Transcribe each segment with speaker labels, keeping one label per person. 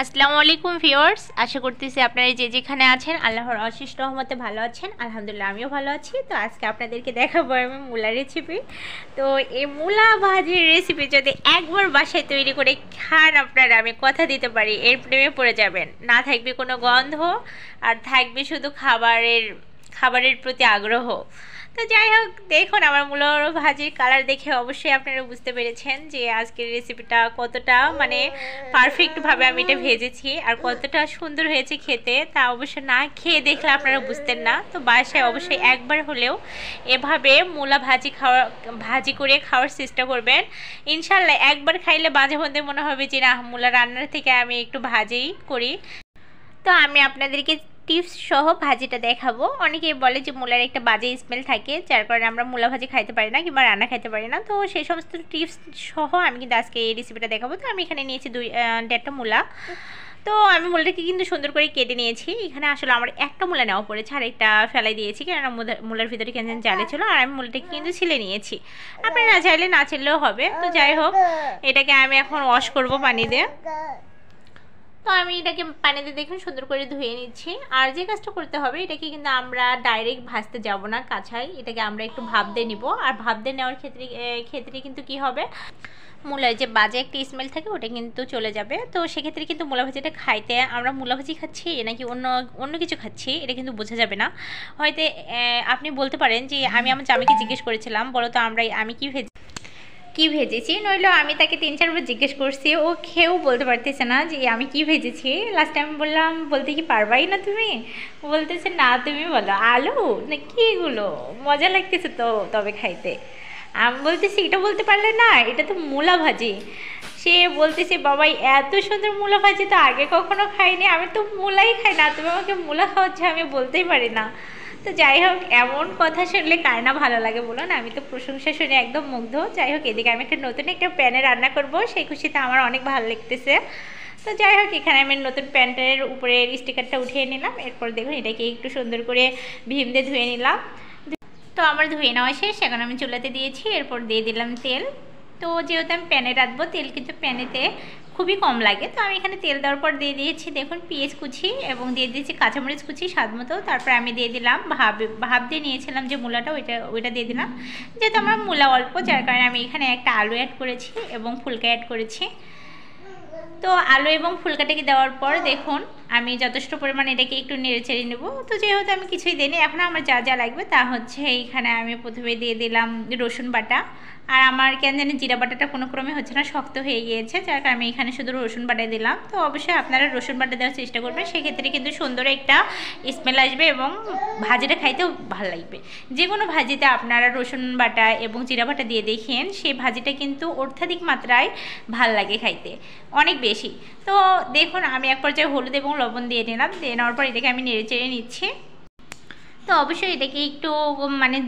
Speaker 1: আসসালামু আলাইকুম ভিউয়ার্স, আশা করতেছি আপনারা যে যেখানে আছেন আল্লাহর অশেষ রহমতে ভালো আছেন। আলহামদুলিল্লাহ আমিও ভালো আছি। তো আজকে আপনাদেরকে দেখাবো আমি মূলা রেসিপি। তো এই মূলা ভাজির রেসিপি যদি একবার বাসায় তৈরি করে খান আপনারা, আমি কথা দিতে পারি এর প্রেমে পড়ে যাবেন। না থাকবে কোনো গন্ধ, আর থাকবে শুধু খাবারের প্রতি আগ্রহ। তো যাই হোক, দেখুন আমার মূলা ভাজির কালার দেখে অবশ্যই আপনারা বুঝতে পেরেছেন যে আজকের রেসিপিটা কতটা পারফেক্টভাবে আমি এটা ভেজেছি আর কতটা সুন্দর হয়েছে খেতে। তা অবশ্য না খেয়ে দেখলে আপনারা বুঝতেন না। তো বাসায় অবশ্যই একবার হলেও এভাবে মূলা ভাজি করে খাওয়ার চেষ্টা করবেন। ইনশাল্লাহ একবার খাইলে মাঝে মধ্যে মনে হবে যে না, মূলা রান্নার থেকে আমি একটু ভাজিই করি। তো আমি আপনাদেরকে টিপস সহ ভাজিটা দেখাবো। অনেকেই বলে যে মূলার একটা বাজে স্মেল থাকে, যার কারণে আমরা মূলা ভাজি খাইতে পারি না কিংবা রান্না খাইতে পারি না। তো সেই সমস্ত টিপস সহ আমি কিন্তু আজকে এই রেসিপিটা দেখাবো। তো আমি এখানে নিয়েছি 1.5টা মূলা। তো আমি মূলাটাকে কিন্তু সুন্দর করে কেটে নিয়েছি। এখানে আসলে আমার একটা মূলা নেওয়া পড়েছে, আর একটা ফেলাই দিয়েছি কেননা মূলার ভিতরে কেন জালে ছিল। আর আমি মূলাটাকে কিন্তু ছিলে নিয়েছি। আপনারা না চাইলে না ছিললেও হবে। তো যাই হোক, এটাকে আমি এখন ওয়াশ করব পানি দিয়ে। তো আমি এটাকে পানিতে দেখুন সুন্দর করে ধুয়ে নিচ্ছি। আর যে কাজটা করতে হবে, এটাকে কিন্তু আমরা ডাইরেক্ট ভাজতে যাব না কাঁচাই, এটাকে আমরা একটু ভাপ দিয়ে নিব। আর ভাপ দিয়ে নেওয়ার ক্ষেত্রে কিন্তু কি হবে, মূলার যে বাজে একটা স্মেল থাকে ওটা কিন্তু চলে যাবে। তো সেক্ষেত্রে কিন্তু মূলা ভাজিটা খাইতে আমরা মূলা ভাজি খাচ্ছি নাকি অন্য কিছু খাচ্ছি এটা কিন্তু বোঝা যাবে না। হয়তো আপনি বলতে পারেন যে আমি আমার জামাইকে জিজ্ঞেস করেছিলাম, বলো তো আমি কি ভেজেছি। নইলেও আমি তাকে 3-4 বার জিজ্ঞেস করছি, ও খেয়েও বলতে পারতেছে না যে আমি কি ভেজেছি। লাস্ট টাইম বললাম, বলতে কি পারবাই না তুমি? বলতেছে না, তুমি বলো আলু না কি, এগুলো মজা লাগতেছে তো তবে খাইতে। আমি বলতেছি এটা বলতে পারলে না, এটা তো মূলা ভাজি। সে বলতেছে, বাবাই এত সুন্দর মূলা ভাজি তো আগে কখনো খাইনি, আমি তো মূলাই খাই না, তুমি আমাকে মূলা খাওয়াচ্ছ, আমি বলতেই পারি না। তো যাই হোক, এমন কথা শুনলে কার না ভালো লাগে বলুন। আমি তো প্রশংসা শুনে একদম মুগ্ধ। যাই হোক, এদিকে আমি নতুন একটা প্যানে রান্না করব, সেই খুশিতে আমার অনেক ভালো লাগতেছে। তো যাই হোক, এখানে আমি নতুন প্যানটার উপরের স্টিকারটা উঠিয়ে নিলাম। এরপর দেখুন এটাকে একটু সুন্দর করে ভীম দিয়ে ধুয়ে নিলাম। তো আমার ধুয়ে নেওয়া শেষ, এখন আমি চুলাতে দিয়েছি। এরপর দিয়ে দিলাম তেল। তো যেহেতু আমি প্যানে রাখবো, তেল কিন্তু প্যানেতে খুবই কম লাগে। তো আমি এখানে তেল দেওয়ার পর দিয়ে দিয়েছি দেখুন পেঁয়াজ কুচি, এবং দিয়ে দিয়েছি কাঁচামরিচ কুচি স্বাদ মতো। তারপর আমি দিয়ে দিলাম ভাপ দিয়ে নিয়েছিলাম যে মূলাটা, ওইটা দিয়ে দিলাম। যেহেতু আমার মূলা অল্প, যার কারণে আমি এখানে একটা আলু অ্যাড করেছি এবং ফুলকা অ্যাড করেছি। তো আলু এবং ফুলকাটাকে দেওয়ার পর দেখুন আমি যথেষ্ট পরিমাণে এটাকে একটু নেড়ে চেড়ে নেব। তো যেহেতু আমি কিছুই দিইনি, এখন আমার যা যা লাগবে তা হচ্ছে, এইখানে আমি প্রথমে দিয়ে দিলাম রসুন বাটা। আর আমার কেন জানি জিরা বাটাটা কোনো ক্রমে হচ্ছে না, শক্ত হয়ে গিয়েছে, যার কারণে আমি এখানে শুধু রসুন বাটা দিলাম। তো অবশ্যই আপনারা রসুন বাটা দেওয়ার চেষ্টা করবেন, সেক্ষেত্রে কিন্তু সুন্দর একটা স্মেল আসবে এবং ভাজিটা খাইতেও ভালো লাগবে। যে কোনো ভাজিতে আপনারা রসুন বাটা এবং জিরা বাটা দিয়ে দেখেন, সেই ভাজিটা কিন্তু অত্যাধিক মাত্রায় ভাল লাগে খাইতে, অনেক বেশি। তো দেখুন আমি এক পর্যায়ে হলুদ এবং লবণ দিয়ে নিলাম। দিয়ে নেওয়ার পর এটাকে আমি নেড়ে চেড়ে নিচ্ছি। তো অবশ্যই এটাকে একটু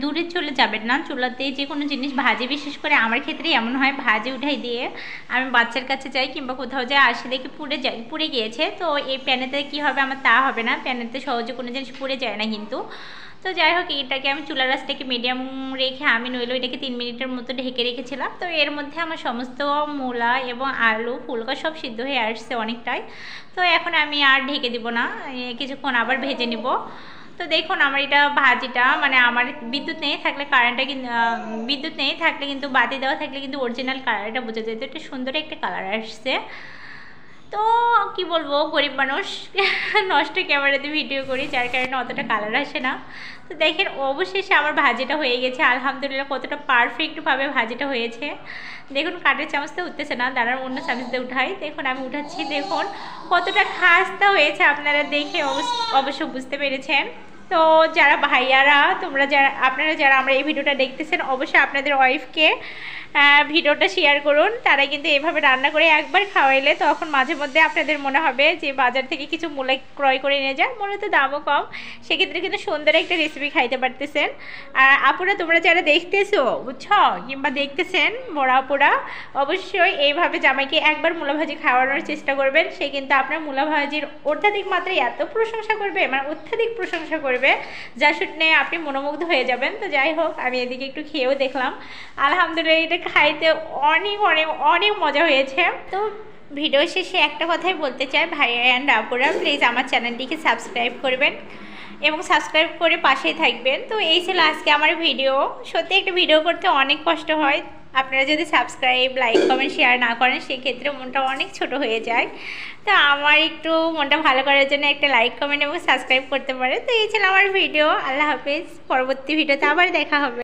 Speaker 1: দূরে চলে যাবেন না। চুলাতে যে কোনো জিনিস ভাজে, বিশেষ করে আমার ক্ষেত্রে এমন হয়, ভাজে উঠাই দিয়ে আমি বাচ্চার কাছে যাই কিংবা কোথাও যাই, আসে দেখি পুড়ে গিয়েছে। তো এই প্যানেতে কি হবে, আমার তা হবে না। প্যানেতে সহজে কোনো জিনিস পুড়ে যায় না কিন্তু। তো যাই হোক, এটাকে আমি চুলার রাসটাকে মিডিয়াম রেখে আমি নইলেও এটাকে 3 মিনিটের মতো ঢেকে রেখেছিলাম। তো এর মধ্যে আমার সমস্ত মূলা এবং আলু ফুলকা সব সিদ্ধ হয়ে আসছে অনেকটাই। তো এখন আমি আর ঢেকে দিব না, কিছুক্ষণ আবার ভেজে নিব। তো দেখুন আমার এটা ভাজিটা আমার বিদ্যুৎ নেই থাকলে বিদ্যুৎ নেই থাকলে কিন্তু বাতি দেওয়া থাকলে কিন্তু অরিজিনাল কালারটা বোঝা যায়। তো এটা সুন্দর একটা কালার আসছে। তো কি বলবো, গরিব মানুষ, নষ্ট ক্যামেরাতে ভিডিও করি, যার কারণে অতটা কালার আসে না। তো দেখেন অবশেষে আমার ভাজিটা হয়ে গেছে। আলহামদুলিল্লাহ কতটা পারফেক্টভাবে ভাজিটা হয়েছে। দেখুন কাঠের চামচতে উঠতেছে না, দাঁড়ার অন্য চামচতে উঠাই। দেখুন আমি উঠাচ্ছি, দেখুন কতটা খাস্তা হয়েছে, আপনারা দেখে অবশ্য বুঝতে পেরেছেন। তো যারা ভাইয়ারা আপনারা যারা আমরা এই ভিডিওটা দেখতেছেন, অবশ্যই আপনাদের ওয়াইফকে ভিডিওটা শেয়ার করুন। তারা কিন্তু এভাবে রান্না করে একবার খাওয়াইলে তখন মাঝে মধ্যে আপনাদের মনে হবে যে বাজার থেকে কিছু মূলা ক্রয় করে নিয়ে যান, মূলত দামও কম, সেক্ষেত্রে কিন্তু সুন্দর একটা রেসিপি খাইতে পারতেছেন। আর আপুরা তোমরা যারা দেখতেছো বুঝছো কিংবা দেখতেছেন বড় আপুরা, অবশ্যই এইভাবে জামাইকে একবার মূলা ভাজি খাওয়ানোর চেষ্টা করবেন। সে কিন্তু আপনার মূলা ভাজির অত্যাধিক মাত্রায় এত প্রশংসা করবে, অত্যাধিক প্রশংসা করবে, যা শুনে আপনি মনোমুগ্ধ হয়ে যাবেন। তো যাই হোক, আমি এদিকে একটু খেয়েও দেখলাম। আলহামদুলিল্লাহ এটা খাইতে অনেক অনেক অনেক মজা হয়েছে। তো ভিডিও শেষে একটা কথাই বলতে চাই, ভাইয়া অ্যান্ড আপুরা প্লিজ আমার চ্যানেলটিকে সাবস্ক্রাইব করবেন এবং সাবস্ক্রাইব করে পাশেই থাকবেন। তো এই ছিল আজকে আমার ভিডিও। সত্যি একটা ভিডিও করতে অনেক কষ্ট হয়, আপনারা যদি সাবস্ক্রাইব, লাইক, কমেন্ট, শেয়ার না করেন সেক্ষেত্রে মনটা অনেক ছোট হয়ে যায়। তো আমার একটু মনটা ভালো করার জন্য একটা লাইক, কমেন্ট এবং সাবস্ক্রাইব করতে পারে। তো এই ছিল আমার ভিডিও। আল্লাহ হাফেজ, পরবর্তী ভিডিওতে আবার দেখা হবে।